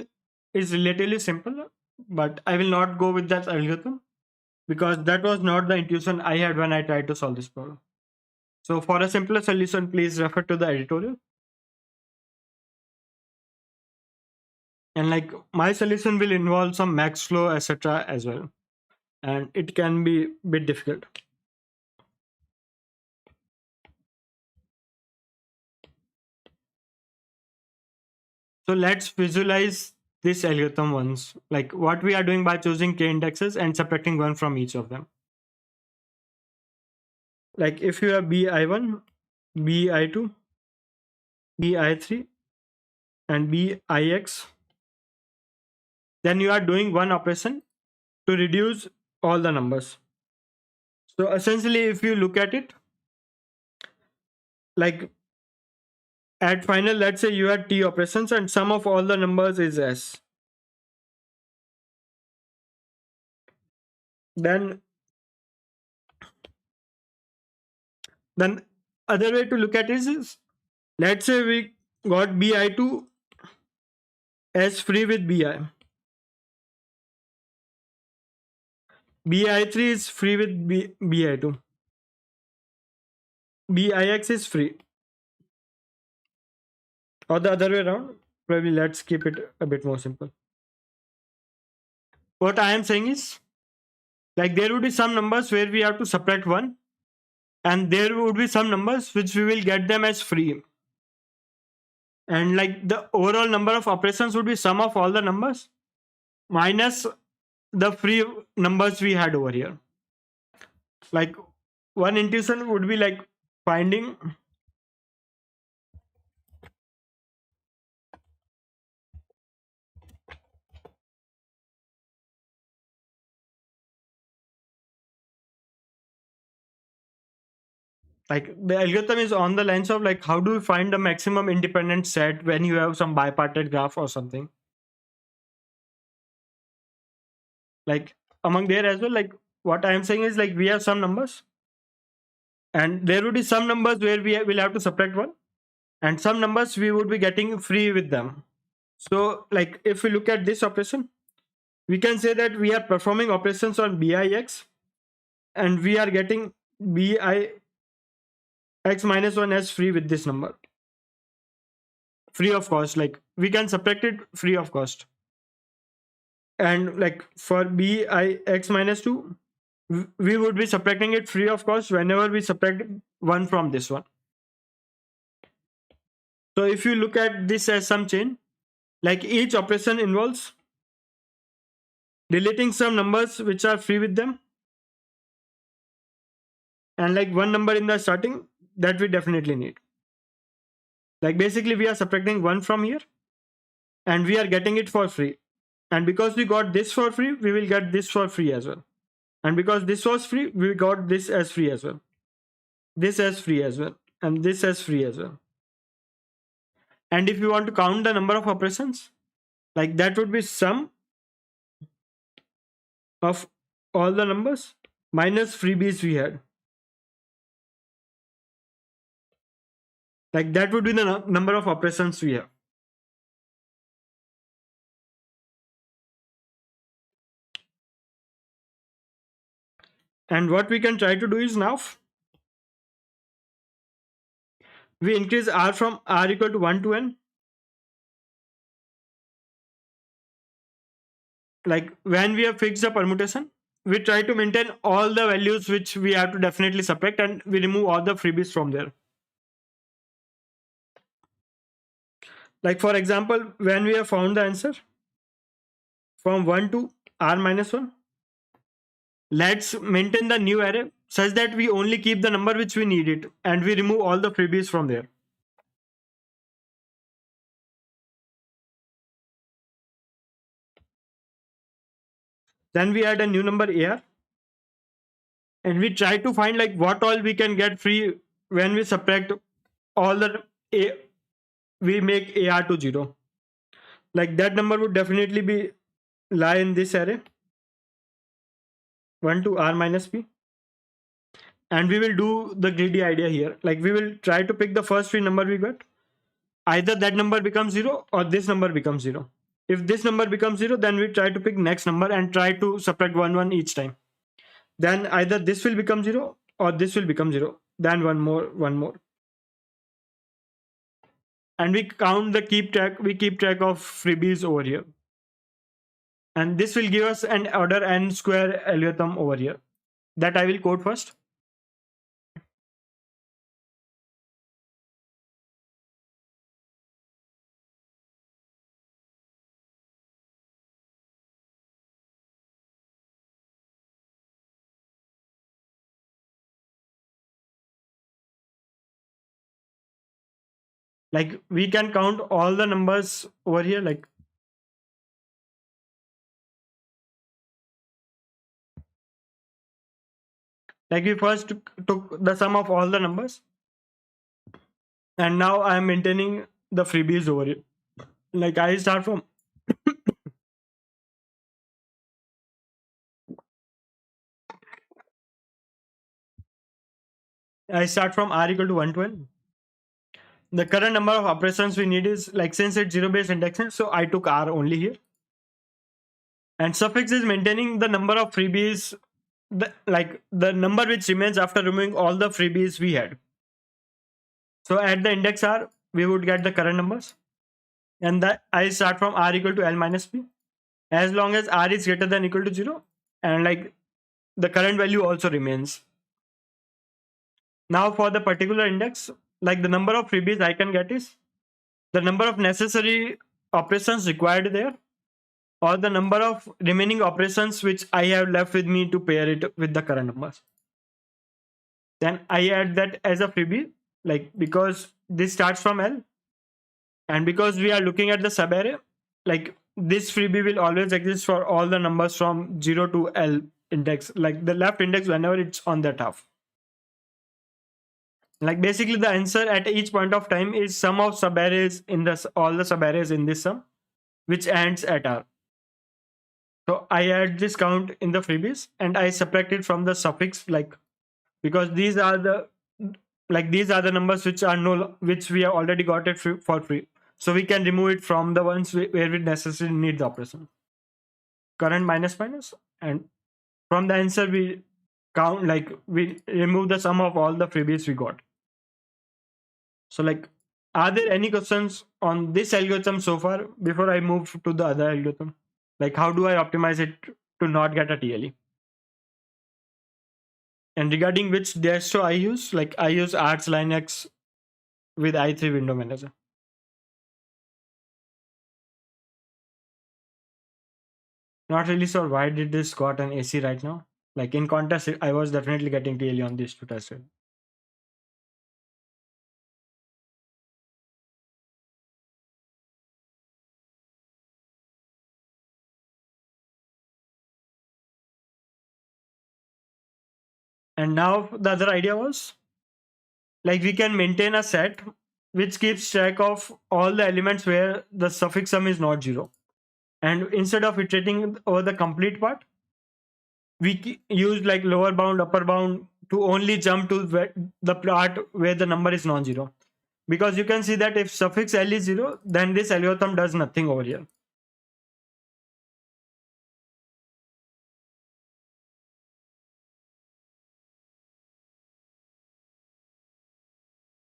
is relatively simple, but I will not go with that algorithm because that was not the intuition I had when I tried to solve this problem. So for a simpler solution, please refer to the editorial. And like my solution will involve some max flow, etc. as well. And it can be a bit difficult. So let's visualize this algorithm once, like what we are doing by choosing k indexes and subtracting one from each of them. Like if you have bi1, bi2, bi3, and bix, then you are doing one operation to reduce all the numbers. So essentially, if you look at it, like at final, let's say you had t operations and sum of all the numbers is s. Then other way to look at it is, let's say we got bi2 s free with bi. bi3 is free with bi2. bix is free. Or the other way around. Probably let's keep it a bit more simple. What I am saying is, like there would be some numbers where we have to subtract one, and there would be some numbers which we will get them as free. And like the overall number of operations would be sum of all the numbers minus the free numbers we had over here. Like one intuition would be like finding like the algorithm is on the lines of like how do you find the maximum independent set when you have some bipartite graph or something. Like among there as well, like what I am saying is like we have some numbers and there would be some numbers where we will have to subtract one and some numbers we would be getting free with them. So like if we look at this operation, we can say that we are performing operations on bix and we are getting bix minus 1 as free with this number, free of cost. Like we can subtract it free of cost. And like for bix minus 2, we would be subtracting it free of cost whenever we subtract 1 from this one. So if you look at this as some chain, like each operation involves deleting some numbers which are free with them and like one number in the starting that we definitely need. Like basically we are subtracting 1 from here and we are getting it for free. And because we got this for free, we will get this for free as well. And because this was free, we got this as free as well. This as free as well. And this as free as well. And if you want to count the number of operations, like that would be sum of all the numbers minus freebies we had. Like that would be the number of operations we have. And what we can try to do is now we increase r from r equal to 1 to n. Like when we have fixed the permutation, we try to maintain all the values which we have to definitely subtract and we remove all the freebies from there. Like for example, when we have found the answer from 1 to r minus 1, let's maintain the new array such that we only keep the number which we need it and we remove all the freebies from there. Then we add a new number ar and we try to find like what all we can get free when we subtract all the a, we make ar to 0. Like that number would definitely be lie in this array 1 to r minus p. And we will do the greedy idea here. Like we will try to pick the first free number we got either that number becomes 0 or this number becomes 0. If this number becomes 0, then we try to pick next number and try to subtract 1 1 each time. Then either this will become 0 or this will become 0. Then one more. And we count the keep track of freebies over here. And this will give us an order n square algorithm over here that I will code first. Like we can count all the numbers over here. Like we first took the sum of all the numbers, and now I am maintaining the freebies over here. Like I start from I start from r equal to 112. The current number of operations we need is, like, since it's zero based indexing, so I took r only here. And suffix is maintaining the number of freebies, the number which remains after removing all the freebies we had. So at the index r, we would get the current numbers, and that I start from r equal to l minus p, as long as r is greater than equal to 0, and like the current value also remains. Now for the particular index, like the number of freebies I can get is the number of necessary operations required there, or the number of remaining operations which I have left with me to pair it with the current numbers. Then I add that as a freebie, like because this starts from L, and because we are looking at the subarray, like this freebie will always exist for all the numbers from 0 to L index, like the left index whenever it's on that half. Like basically the answer at each point of time is sum of subarrays in this all the subarrays in this sum, which ends at R. So I add this count in the freebies and I subtract it from the suffix, like because these are the numbers which are which we have already got it for free. So we can remove it from the ones where we necessarily need the operation. Current minus minus, and from the answer we count, like we remove the sum of all the freebies we got. So like, are there any questions on this algorithm so far before I move to the other algorithm? Like how do I optimize it to not get a TLE? And regarding which distro I use, like I use Arch Linux with i3 window manager. Not really sure why did this got an AC right now. Like in contest, I was definitely getting TLE on these two tests. And now the other idea was, like, we can maintain a set which keeps track of all the elements where the suffix sum is not 0. And instead of iterating over the complete part, we use like lower bound, upper bound to only jump to the part where the number is non-zero. Because you can see that if suffix L is 0, then this algorithm does nothing over here.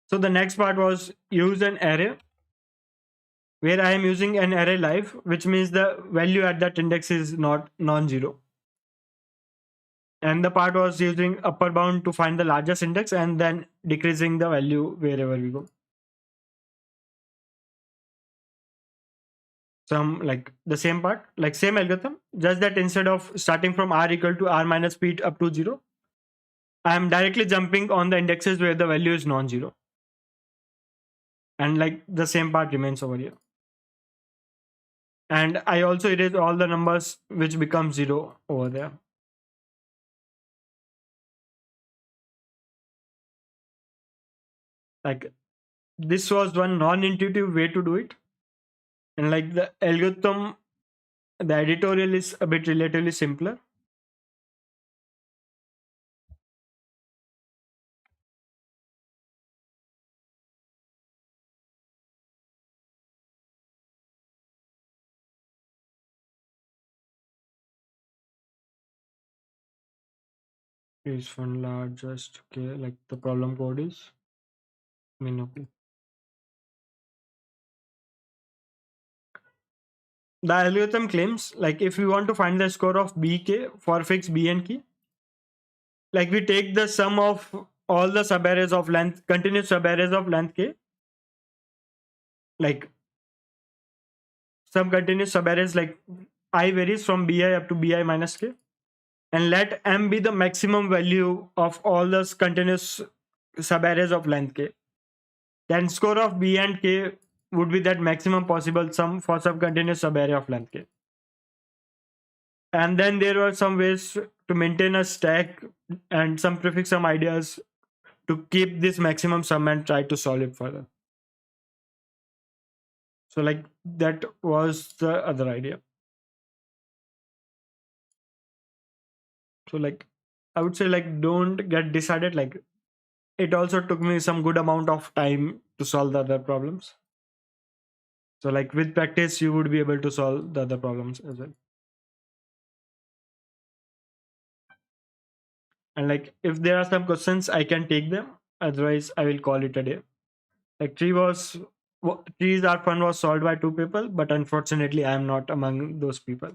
So the next part was use an array, where I am using an array live, which means the value at that index is not non-zero. And the part was using upper bound to find the largest index and then decreasing the value wherever we go. Some like the same part, like same algorithm, just that instead of starting from r equal to r minus p up to 0, I am directly jumping on the indexes where the value is non-zero. And like the same part remains over here. And I also erase all the numbers which become 0 over there. Like this was one non-intuitive way to do it. And like the algorithm, the editorial is a bit relatively simpler. is one largest. Okay, like the problem code is okay. The algorithm claims like if we want to find the score of bk for fixed bn key, like we take the sum of all the subarrays of length, continuous subarrays of length k, like some continuous subarrays like I varies from bi up to bi minus k, and let m be the maximum value of all those continuous subarrays of length k. Then score of b and k would be that maximum possible sum for some continuous subarray of length k. And then there were some ways to maintain a stack and some prefix some ideas to keep this maximum sum and try to solve it further. So like that was the other idea. So like I would say like don't get decided. Like it also took me some good amount of time to solve the other problems. So like with practice you would be able to solve the other problems as well. And like if there are some questions I can take them. Otherwise I will call it a day. Like trees are fun was solved by two people, but unfortunately I am not among those people.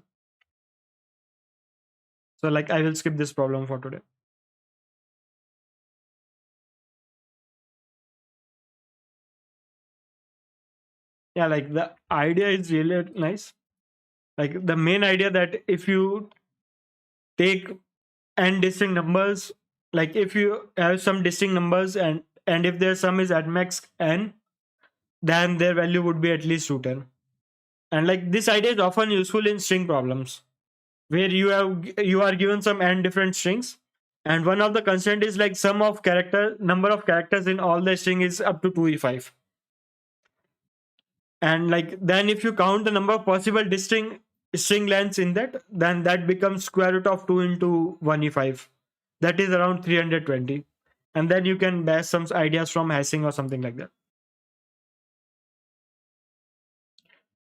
So like I will skip this problem for today. Yeah, like the idea is really nice. Like the main idea that if you take n distinct numbers, like if you have some distinct numbers and if their sum is at max n, then their value would be at least root n. And like this idea is often useful in string problems where you are given some n different strings, and one of the constraint is like sum of number of characters in all the string is up to 2e5. And like then if you count the number of possible distinct string lengths in that, then that becomes square root of 2 into 1e5. That is around 320. And then you can base some ideas from hashing or something like that.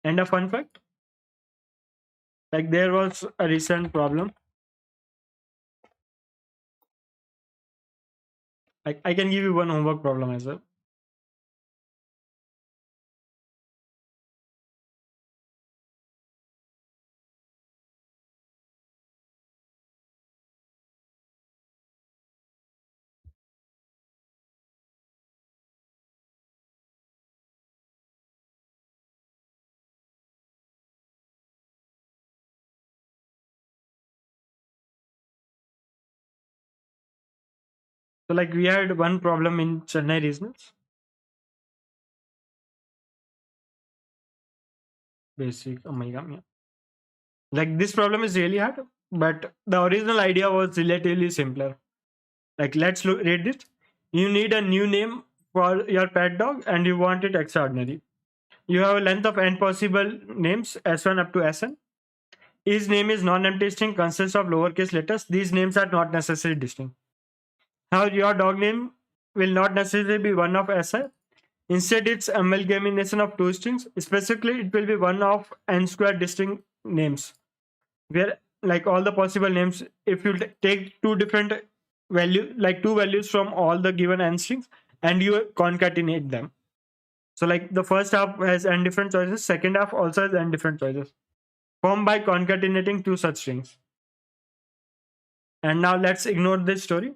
And a fun fact, like there was a recent problem. Like I can give you one homework problem as well. So like we had one problem in Chennai regionals. Basic, oh my god, yeah. Like this problem is really hard, but the original idea was relatively simpler. Like let's read it. You need a new name for your pet dog and you want it extraordinary. You have a length of n possible names, s1 up to sn. Each name is non-empty string, consists of lowercase letters. These names are not necessarily distinct. Now your dog name will not necessarily be one of si. Instead, it's amalgamation of two strings. Specifically, it will be one of n squared distinct names, where like all the possible names, if you take two different like two values from all the given n strings and you concatenate them. So like the first half has n different choices, second half also has n different choices, formed by concatenating two such strings. And now let's ignore this story.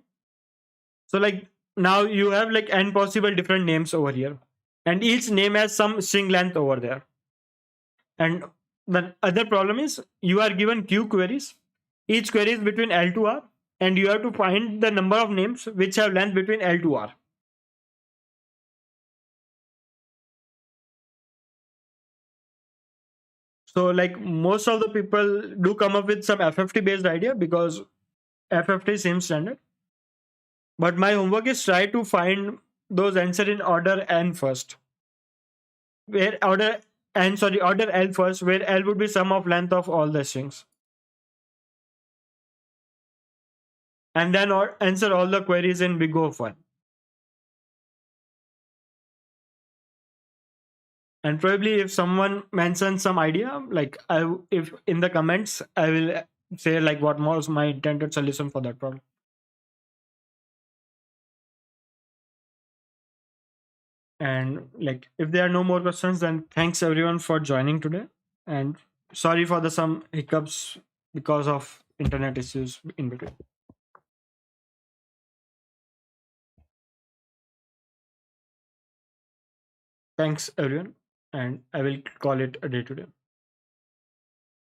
So like now you have like n possible different names over here, and each name has some string length over there. And the other problem is you are given q queries. Each query is between L to R, and you have to find the number of names which have length between L to R. So like most of the people do come up with some FFT based idea because FFT seems standard. But my homework is try to find those answer in order n first. Where order L first, where L would be sum of length of all the strings. And then answer all the queries in big O of 1. And probably if someone mentions some idea, like if in the comments, I will say like what was my intended solution for that problem. And like if there are no more questions, then thanks everyone for joining today. And sorry for the some hiccups because of internet issues in between. Thanks everyone, and I will call it a day today.